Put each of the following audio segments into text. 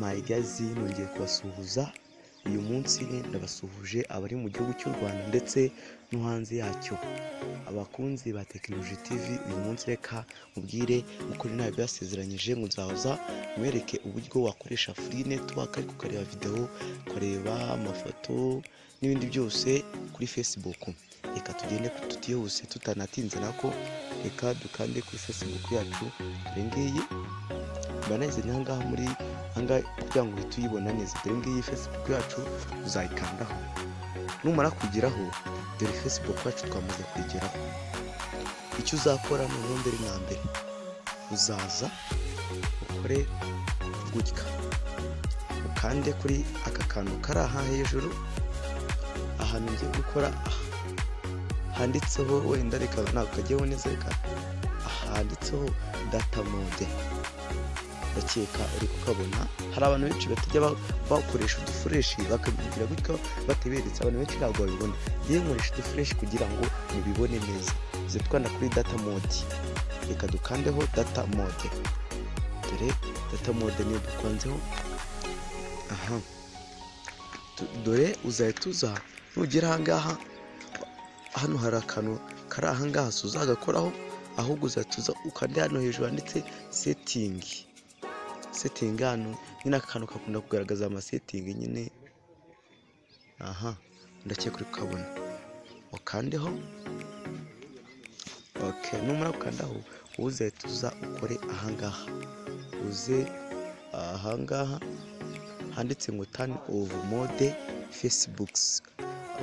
Mpayigazi nongeye kubasuhuza. Uyu munsi ndabasuhuje abari mu gihugu cy'u Rwanda ndetse no hanze yacyo. Abakunzi ba Technology TV, uyu munsi reka mubwire uko nawe byasezeranyije muzaza mwereke uburyo wakoresha free network ariko ukareba video, ukareba amafoto n'ibindi byose kuri Facebook. Reka tugende tutihuse tutanatinze nako, reka dukande kuri Facebook yacu. Dore ngiyi baneze nyangaha muri anga kugira ngo uhite uyibona neza. Dore ngiyi Facebook yacu uzayikandaho. Numara kugeraho, dore Facebook yacu twamaze kugeraho. Icyo uzakora mu mbere na mbere, uzaza ukore gutya, ukande kuri aka kantu kari aha hejuru. Ahantu ngiye gukora handitseho, wenda reka ntabwo kajyeho neza, reka handitseho data mode. Ndakeka uri kukabona. Hari abantu benshi batajya bakoresha udufureshi bakabigira gutya bateberetse. Abantu benshi ntabwo babibona. Yewe nkoresha udufureshi kugira ngo mubibone neza. Uze twanda kuri data mode, reka dukandeho data mode. Dore data mode niyo dukanzeho. Dore uzahita uza nugera ahangaha, hano hari akantu kari ahangaha uzagakoraho, ahubwo uzahita uza ukande hano hejuru handitse setting. Setting hano nyine akantu kakunda kugaragaza ama setting nyine. Ndakeka kuri kukabona, ukandeho. Okay, numara gukandaho uzahita uza ukore ahangaha. Uze ahangaha handitse ngo turn off mode Facebook,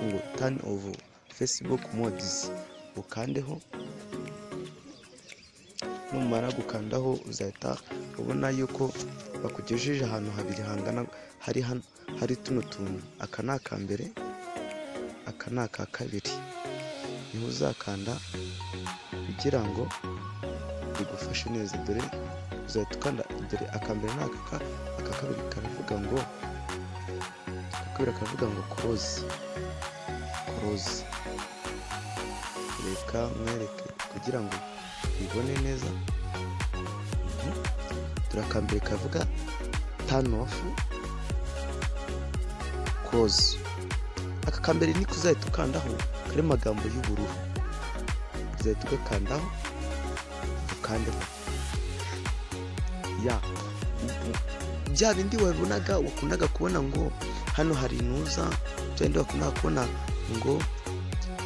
ngo turn off Facebook modes, ukandeho. Numara gukandaho uzahita ubona yuko bakugejeje ahantu habiri hangana, hari tuno tuntu. Aka ni aka mbere, aka ni aka kabiri. Niho uzakanda kugira ngo bigufashe neza. Dore uzahita ukanda, dore aka mbere ni aka kabiri karavuga ngo, close. Reka mwereke kugira ngo bibone neza. Turakambere kavuga turn off close. Aka kambere ni kuzahita ukandaho, kari magambo y'ubururu. Uzahita ugakandaho ukandeho. Bya bindi wabonaga wakundaga kubona ngo hano hari inuza, bya bindi wakundaga kubona ngo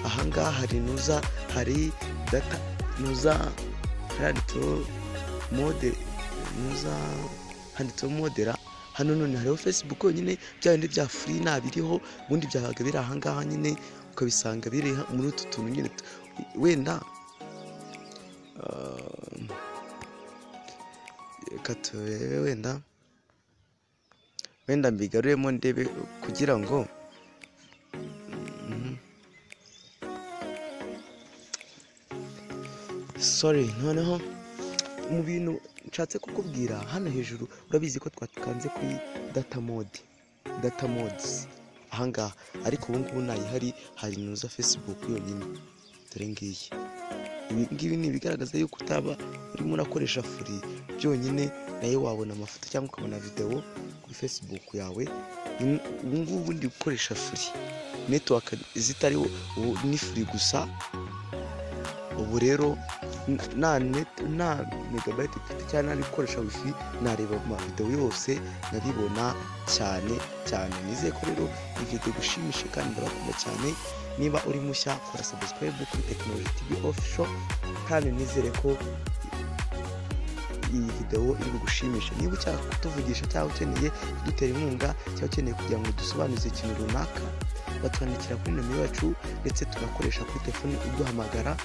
ahangaha hari inuza, hari data nuza, handitseho mode nuza, handitseho modera. Hano none hariho Facebook nyine, bya bindi bya free nabiriho, ubundi byahaga biri ahangaha nyine ukabisanga biri muri utu tuntu nyine. Wenda wenda mbigaruremo ndebe kugira ngo noneho mu bintu nshatse kukubwira hano hejuru, urabizi ko twatukanze kuri data modes ahangaha, ariko ubu ngubu nayihari, hari nuza Facebook yonyine. Dore ngiyi, ibi ngibi ni ibigaragaza yuko utaba urimo urakoresha free byonyine, nayo wabona amafoto cyangwa ukabona video kuri Facebook yawe. Ubu ngubu ndi gukoresha free network zitariho, ubu ni free gusa. Ubu rero na megabyte mfite cyane ari gukoresha wifi, nareba ama video yose nabibona cyane. Nizeye ko rero iyi video gushimishe kandi ndabakunda cyane. Niba uri mushya, kora subscribe kuri Technology TV Official, kandi nizere ko iyi video iri gushimisha. Niba ushaka kutuvugisha cyangwa ukeneye kudutera inkunga cyangwa ukeneye kugira ngo dusobanuze ikintu runaka, batwandikira kuri nimero yacu, ndetse tunakoresha kuri telefone uduhamagara.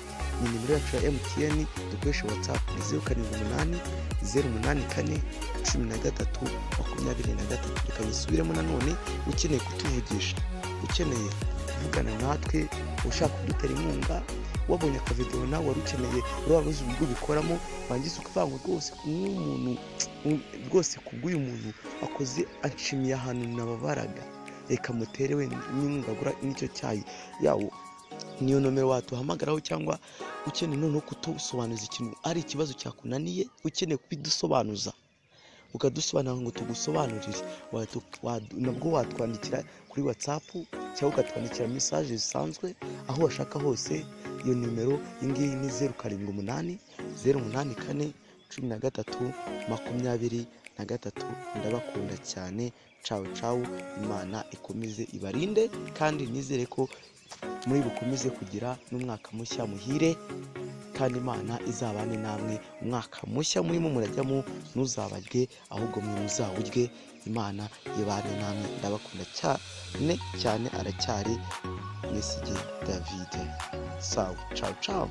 Ni nimero yacu ya MTN, dukoresha WhatsApp 0780 084 13 23. Reka nisubiremo nanone, ukeneye kutuvugisha, ukeneye kuvugana natwe, ushaka kudutera inkunga, wabonye aka video nawe wari ukeneye, urababuze uburyo bikoramo, wangize ukavanga rwose nk'umuntu rwose kubw'uyu muntu akoze anshimiye ahantu nababaraga, reka mutere we n'ingagura n'icyo cyayi yawo. Niyo nomero watuhamagaraho, cyangwa ukeneye noneho kutusobanuza ikintu ari ikibazo cyakunaniye, ukeneye kubidusobanuza, ukadusobanura ngo tugusobanurire, nabwo watwandikira kuri WhatsApp cyangwa ukatwandikira message zisanzwe aho washaka hose. Iyo nimero y'ingiyi ni 078 084 13 23. Ndabakunda cyane. Ciao, Imana ikomeze ibarinde kandi nizere ko muri bukomeze kugira n'umwaka mushya muhire, kandi Imana izabane namwe. Umwaka mushya murimo murajyamo ntuzabarye, ahubwo mwe muzawurye. Imana yibane namwe. Ndabakunda cyane. Aracyari Mesige David. Ciao.